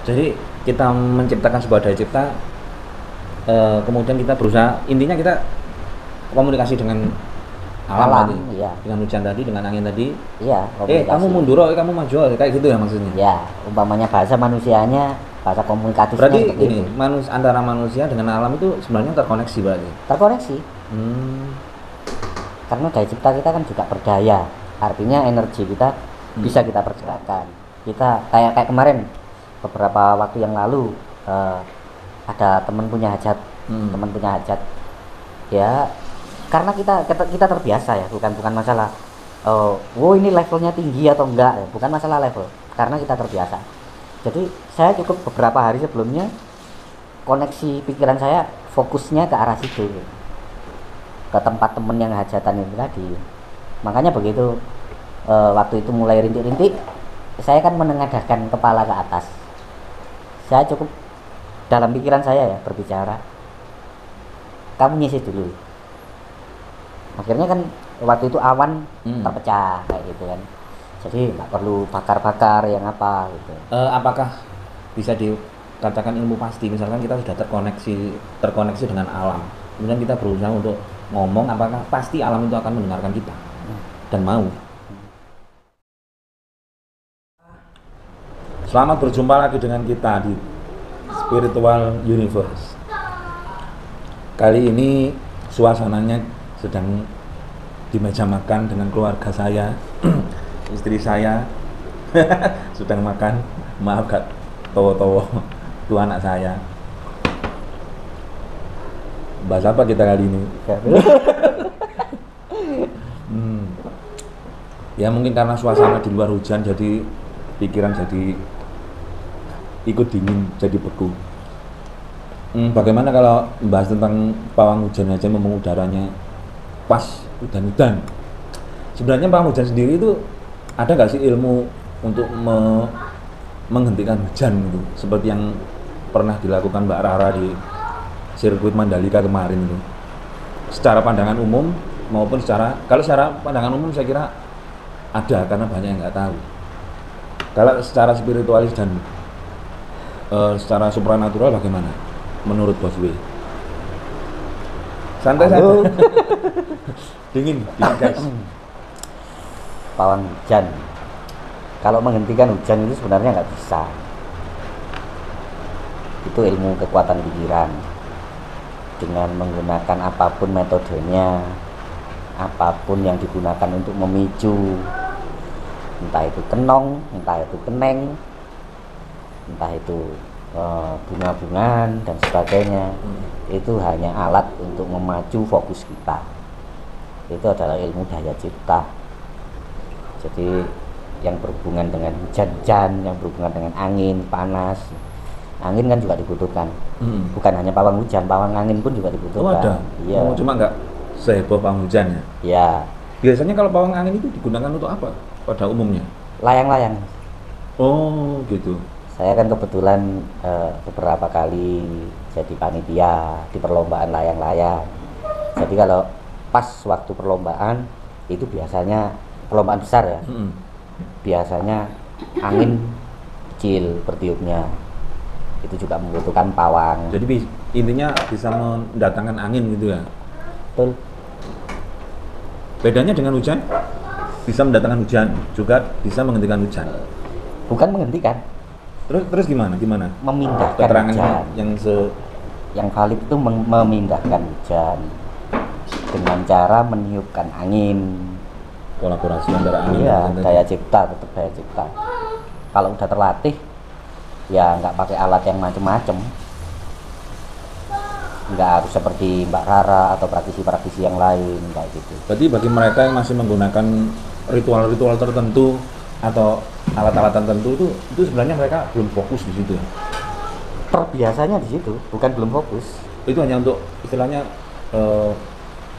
Jadi kita menciptakan sebuah daya cipta, kemudian kita berusaha, intinya kita komunikasi dengan alam tadi, iya. dengan hujan tadi, dengan angin tadi. Iya, Kamu mundur, kamu maju, kayak gitu ya maksudnya. Ya, umpamanya bahasa manusianya, bahasa komunikatifnya Berarti seperti ini itu. antara manusia dengan alam itu sebenarnya terkoneksi berarti. Terkoneksi. Hmm. Karena daya cipta kita kan juga berdaya. Artinya energi kita bisa kita pergerakan. Kita kayak kemarin beberapa waktu yang lalu ada teman punya hajat, ya karena kita terbiasa ya, bukan masalah ini levelnya tinggi atau enggak ya, bukan masalah level, karena kita terbiasa. Jadi saya cukup beberapa hari sebelumnya koneksi pikiran saya fokusnya ke arah situ, ke tempat temen yang hajatan itu tadi. Makanya begitu waktu itu mulai rintik-rintik, saya kan menengadahkan kepala ke atas. Saya cukup dalam pikiran saya ya berbicara, kamu nyisir dulu. Akhirnya kan waktu itu awan terpecah kayak gitu kan, jadi nggak perlu bakar-bakar yang apa gitu. Apakah bisa dikatakan ilmu pasti, misalkan kita sudah terkoneksi dengan alam, kemudian kita berusaha untuk ngomong, apakah pasti alam itu akan mendengarkan kita dan mau? Selamat berjumpa lagi dengan kita di Spiritual Universe. Kali ini suasananya sedang di meja makan dengan keluarga saya. Istri saya sedang makan, maaf gak towo-towo, itu anak saya. Bahas apa kita kali ini? Ya mungkin karena suasana di luar hujan, jadi pikiran jadi ikut dingin, jadi beku. Bagaimana kalau membahas tentang pawang hujan aja, memang udaranya pas hujan-hujan. Sebenarnya pawang hujan sendiri itu ada nggak sih ilmu untuk menghentikan hujan itu, seperti yang pernah dilakukan Mbak Rara di sirkuit Mandalika kemarin itu? Secara pandangan umum maupun secara pandangan umum saya kira ada, karena banyak yang nggak tahu. Kalau secara spiritualis dan secara supranatural bagaimana menurut Bos W? Santai saja. Dingin guys. Pawang hujan, kalau menghentikan hujan itu sebenarnya nggak bisa. Itu ilmu kekuatan pikiran. Dengan menggunakan apapun metodenya, apapun yang digunakan untuk memicu, entah itu kenong, entah itu keneng, entah itu bunga-bungaan dan sebagainya, itu hanya alat untuk memacu fokus kita. Itu adalah ilmu daya cipta. Jadi yang berhubungan dengan hujan-hujan, yang berhubungan dengan angin, panas. Angin kan juga dibutuhkan. Bukan hanya pawang hujan, pawang angin pun juga dibutuhkan. Oh ada? Iya. Cuma nggak seheboh pawang hujan ya? Ya. Biasanya kalau pawang angin itu digunakan untuk apa pada umumnya? Layang-layang. Oh gitu. Saya kan kebetulan beberapa kali jadi panitia di perlombaan layang-layang. Jadi kalau pas waktu perlombaan itu biasanya perlombaan besar ya, biasanya angin kecil bertiupnya, itu juga membutuhkan pawang. Jadi intinya bisa mendatangkan angin gitu ya? Betul. Bedanya dengan hujan? Bisa mendatangkan hujan, juga bisa menghentikan hujan. Bukan menghentikan. Terus gimana? Memindahkan keterangan hujan. Yang valid itu memindahkan hujan dengan cara meniupkan angin. Kolaborasi antara angin dan daya cipta, tetap daya cipta. Kalau udah terlatih, ya nggak pakai alat yang macem-macem. Nggak harus seperti Mbak Rara atau praktisi-praktisi yang lain kayak gitu. Berarti bagi mereka yang masih menggunakan ritual-ritual tertentu atau alat-alat tertentu, itu sebenarnya mereka belum fokus di situ. Terbiasanya di situ, bukan belum fokus. Itu hanya untuk istilahnya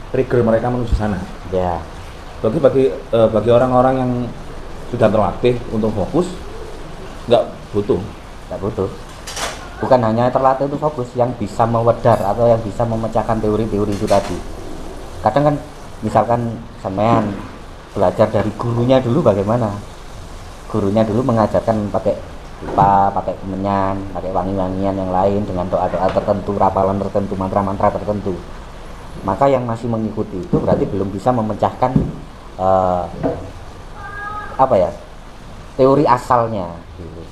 trigger mereka menuju sana. Ya. Bagi orang-orang yang sudah terlatih untuk fokus, nggak butuh. Bukan hanya terlatih untuk fokus, yang bisa mewedar atau yang bisa memecahkan teori-teori itu tadi. Kadang kan, misalkan sampean belajar dari gurunya dulu, bagaimana? Gurunya dulu mengajarkan pakai lupa, pakai kemenyan, pakai wangi-wangian yang lain dengan doa-doa tertentu, rapalan tertentu, mantra-mantra tertentu. Maka yang masih mengikuti itu berarti belum bisa memecahkan apa ya, teori asalnya gitu.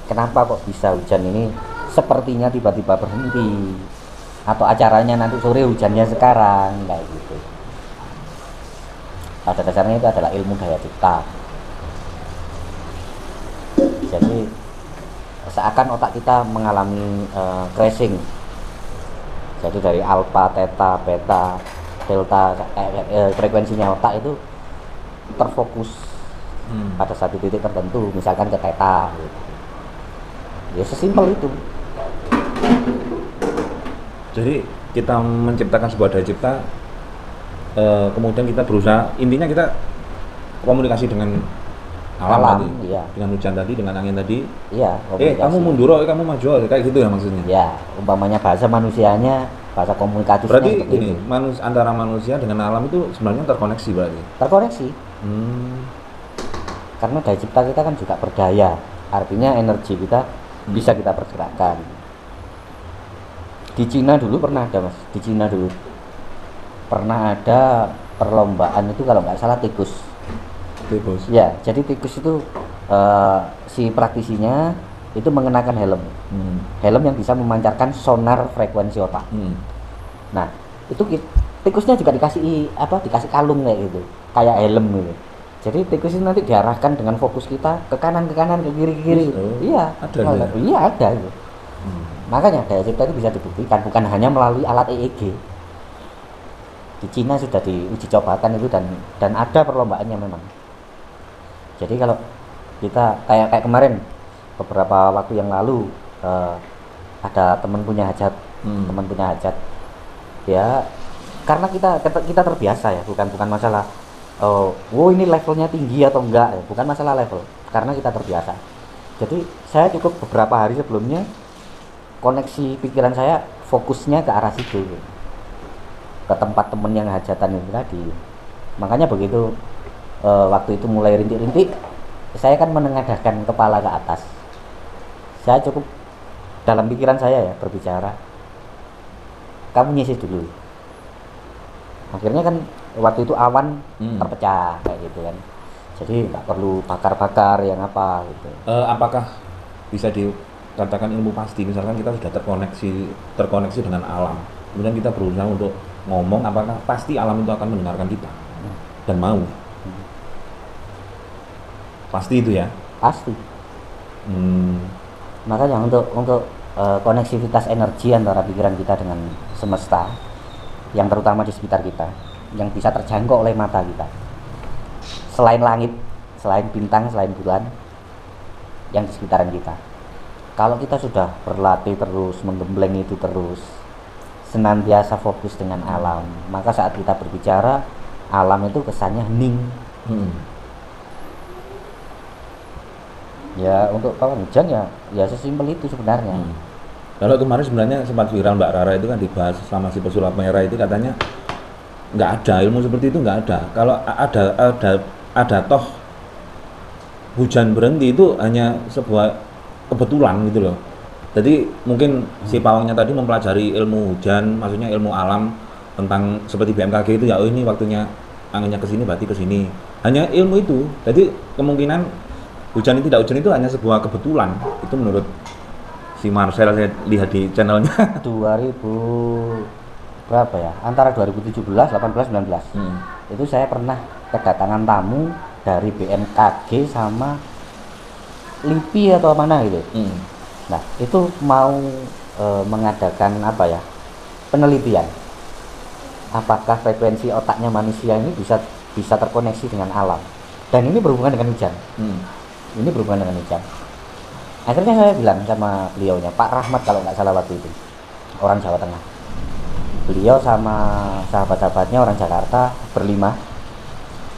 Kenapa kok bisa hujan ini sepertinya tiba-tiba berhenti, atau acaranya nanti sore hujannya sekarang, kayak gitu. Pada dasarnya itu adalah ilmu daya cipta. Jadi seakan otak kita mengalami crashing. Jadi dari alfa, theta, beta, delta, frekuensinya otak itu terfokus pada satu titik tertentu, misalkan ke theta gitu. Ya sesimpel itu. Jadi kita menciptakan sebuah daya cipta, kemudian kita berusaha, intinya kita komunikasi dengan alam tadi, iya. dengan hujan tadi, dengan angin tadi. Iya, Kamu mundur, kamu maju, kayak gitu ya maksudnya. Ya, umpamanya bahasa manusianya, bahasa komunikatifnya. Berarti ini antara manusia dengan alam itu sebenarnya terkoneksi berarti. Terkoneksi. Karena daya cipta kita kan juga berdaya, artinya energi kita bisa kita pergerakan. Di Cina dulu pernah ada, Mas. Di Cina dulu pernah ada perlombaan itu kalau nggak salah tikus. Ya, jadi tikus itu si praktisinya itu mengenakan helm. Helm yang bisa memancarkan sonar frekuensi otak. Nah, itu tikusnya juga dikasih dikasih kalung kayak gitu, kayak helm gitu. Jadi tikus itu nanti diarahkan dengan fokus kita ke kanan, ke kiri, ke kiri. Iya, ada. Iya, ada gitu. Makanya daya cipta itu bisa dibuktikan bukan hanya melalui alat EEG. Di Cina sudah diuji cobakan itu dan ada perlombaannya memang. Jadi kalau kita kayak kemarin beberapa waktu yang lalu ada teman punya hajat, ya karena kita terbiasa ya, bukan masalah ini levelnya tinggi atau enggak ya, bukan masalah level, karena kita terbiasa. Jadi saya cukup beberapa hari sebelumnya koneksi pikiran saya fokusnya ke arah situ, ke tempat temen yang hajatan itu tadi. Makanya begitu waktu itu mulai rintik-rintik, saya kan menengadahkan kepala ke atas. Saya cukup dalam pikiran saya ya berbicara, kamu nyisir dulu. Akhirnya kan waktu itu awan terpecah kayak gitu kan. Jadi nggak perlu bakar-bakar yang apa gitu. Apakah bisa dikatakan ilmu pasti, misalkan kita sudah terkoneksi dengan alam, kemudian kita berusaha untuk ngomong, apakah pasti alam itu akan mendengarkan kita dan mau? Pasti itu ya? Pasti. Makanya untuk koneksivitas energi antara pikiran kita dengan semesta, yang terutama di sekitar kita, yang bisa terjangkau oleh mata kita, selain langit, selain bintang, selain bulan, yang di sekitaran kita. Kalau kita sudah berlatih terus, menggembleng itu terus, senantiasa fokus dengan alam, maka saat kita berbicara, alam itu kesannya hening. Ya untuk pawang hujan ya sesimpel itu sebenarnya. Kalau kemarin sebenarnya sempat viral Mbak Rara itu kan dibahas sama si pesulap merah itu, katanya nggak ada ilmu seperti itu, nggak ada. Kalau ada toh hujan berhenti itu hanya sebuah kebetulan gitu loh. Jadi mungkin si pawangnya tadi mempelajari ilmu hujan, maksudnya ilmu alam tentang seperti BMKG itu ya, oh ini waktunya anginnya ke sini berarti ke sini. Hanya ilmu itu. Jadi kemungkinan hujan itu tidak hujan itu hanya sebuah kebetulan. Itu menurut si Marcel, saya lihat di channelnya. 2000 berapa ya? Antara 2017, 18, 19. Itu saya pernah kedatangan tamu dari BMKG sama LIPI atau mana gitu. Nah, itu mau mengadakan penelitian. Apakah frekuensi otaknya manusia ini bisa terkoneksi dengan alam? Dan ini berhubungan dengan hujan. Ini berhubungan dengan hujan. Akhirnya saya bilang sama beliaunya, Pak Rahmat kalau nggak salah waktu itu, orang Jawa Tengah. Beliau sama sahabat-sahabatnya orang Jakarta berlima.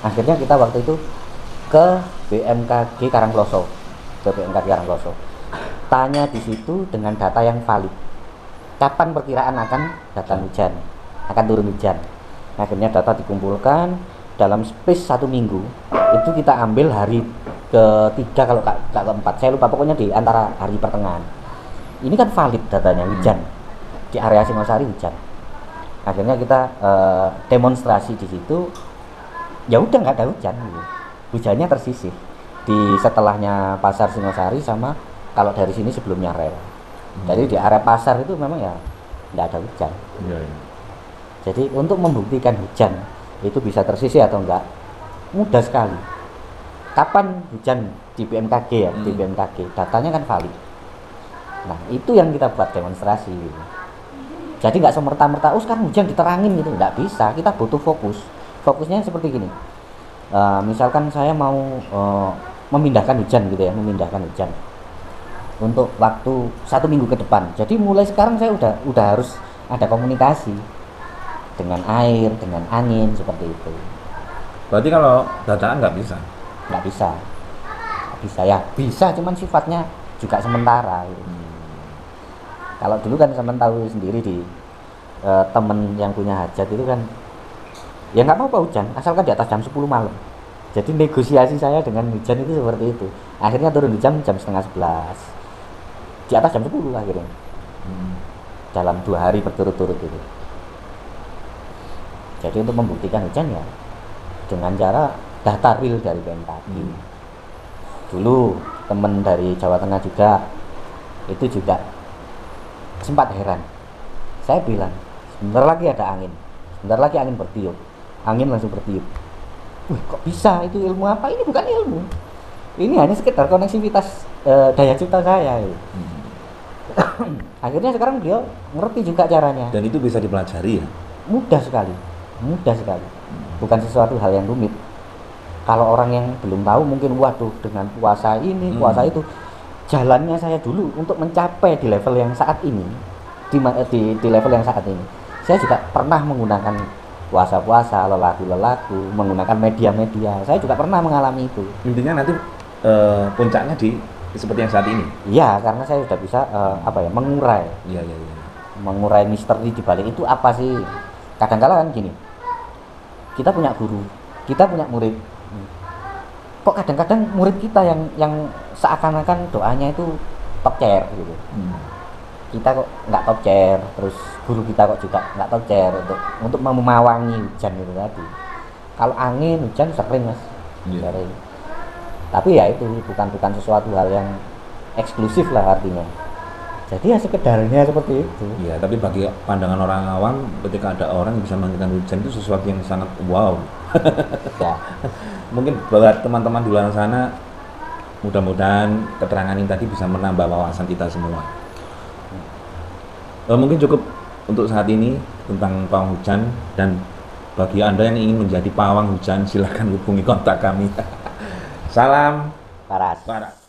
Akhirnya kita waktu itu ke BMKG Karangploso, tanya di situ dengan data yang valid. Kapan perkiraan akan datang hujan, akan turun hujan? Akhirnya data dikumpulkan dalam space 1 minggu. Itu kita ambil hari ketiga kalau nggak keempat, saya lupa, pokoknya di antara hari pertengahan. Ini kan valid datanya hujan di area Singosari hujan. Akhirnya kita demonstrasi di situ, ya udah nggak ada hujan gitu. Hujannya tersisih di setelahnya pasar Singosari sama kalau dari sini sebelumnya rel. Jadi di area pasar itu memang ya nggak ada hujan. Iya. Jadi untuk membuktikan hujan itu bisa tersisih atau enggak mudah sekali. Kapan hujan di BMKG ya, di BMKG datanya kan valid. Nah itu yang kita buat demonstrasi gitu. Jadi nggak semerta-merta, oh sekarang hujan diterangin gitu, nggak bisa. Kita butuh fokus. Fokusnya seperti gini. Misalkan saya mau memindahkan hujan gitu ya, memindahkan hujan untuk waktu 1 minggu ke depan. Jadi mulai sekarang saya udah harus ada komunikasi dengan air, dengan angin seperti itu. Berarti kalau dadaan nggak bisa? Nggak bisa. Bisa ya, bisa, cuman sifatnya juga sementara gitu. Kalau dulu kan teman tahu sendiri di temen yang punya hajat itu kan ya nggak apa-apa hujan asalkan di atas jam 10 malam. Jadi negosiasi saya dengan hujan itu seperti itu. Akhirnya turun jam 10:30 di atas jam 10 akhirnya. Dalam 2 hari berturut-turut itu. Jadi untuk membuktikan hujan ya dengan cara data real dari BMKG. Dulu teman dari Jawa Tengah juga itu juga sempat heran. Saya bilang, sebentar lagi ada angin, sebentar lagi angin bertiup. Angin langsung bertiup. Wih, kok bisa? Itu ilmu apa? Ini bukan ilmu. Ini hanya sekedar koneksivitas daya cipta saya. Akhirnya sekarang beliau ngerti juga caranya. Dan itu bisa dipelajari ya? Mudah sekali, mudah sekali. Bukan sesuatu hal yang rumit. Kalau orang yang belum tahu mungkin waduh dengan puasa ini, puasa itu. Jalannya saya dulu untuk mencapai di level yang saat ini, di level yang saat ini, saya juga pernah menggunakan puasa-puasa, lelaku, menggunakan media-media. Saya juga pernah mengalami itu. Intinya nanti puncaknya di seperti yang saat ini. Iya, karena saya sudah bisa mengurai. Iya. Mengurai misteri di balik itu apa sih? Kadang-kala kan gini. Kita punya guru, kita punya murid. Kok kadang-kadang murid kita yang seakan-akan doanya itu top chair gitu. Kita kok nggak top chair, terus guru kita kok juga nggak top chair untuk memawangi hujan itu tadi. Kalau angin hujan sering mas, sering. Tapi ya itu bukan sesuatu hal yang eksklusif lah artinya. Jadi ya sekedarnya seperti itu. Iya, tapi bagi pandangan orang awam, ketika ada orang yang bisa menghentikan hujan itu sesuatu yang sangat wow. Ya. Mungkin buat teman-teman di luar sana, mudah-mudahan keterangan ini tadi bisa menambah wawasan kita semua. Mungkin cukup untuk saat ini tentang pawang hujan, dan bagi Anda yang ingin menjadi pawang hujan, silakan hubungi kontak kami. Salam Paras. Paras.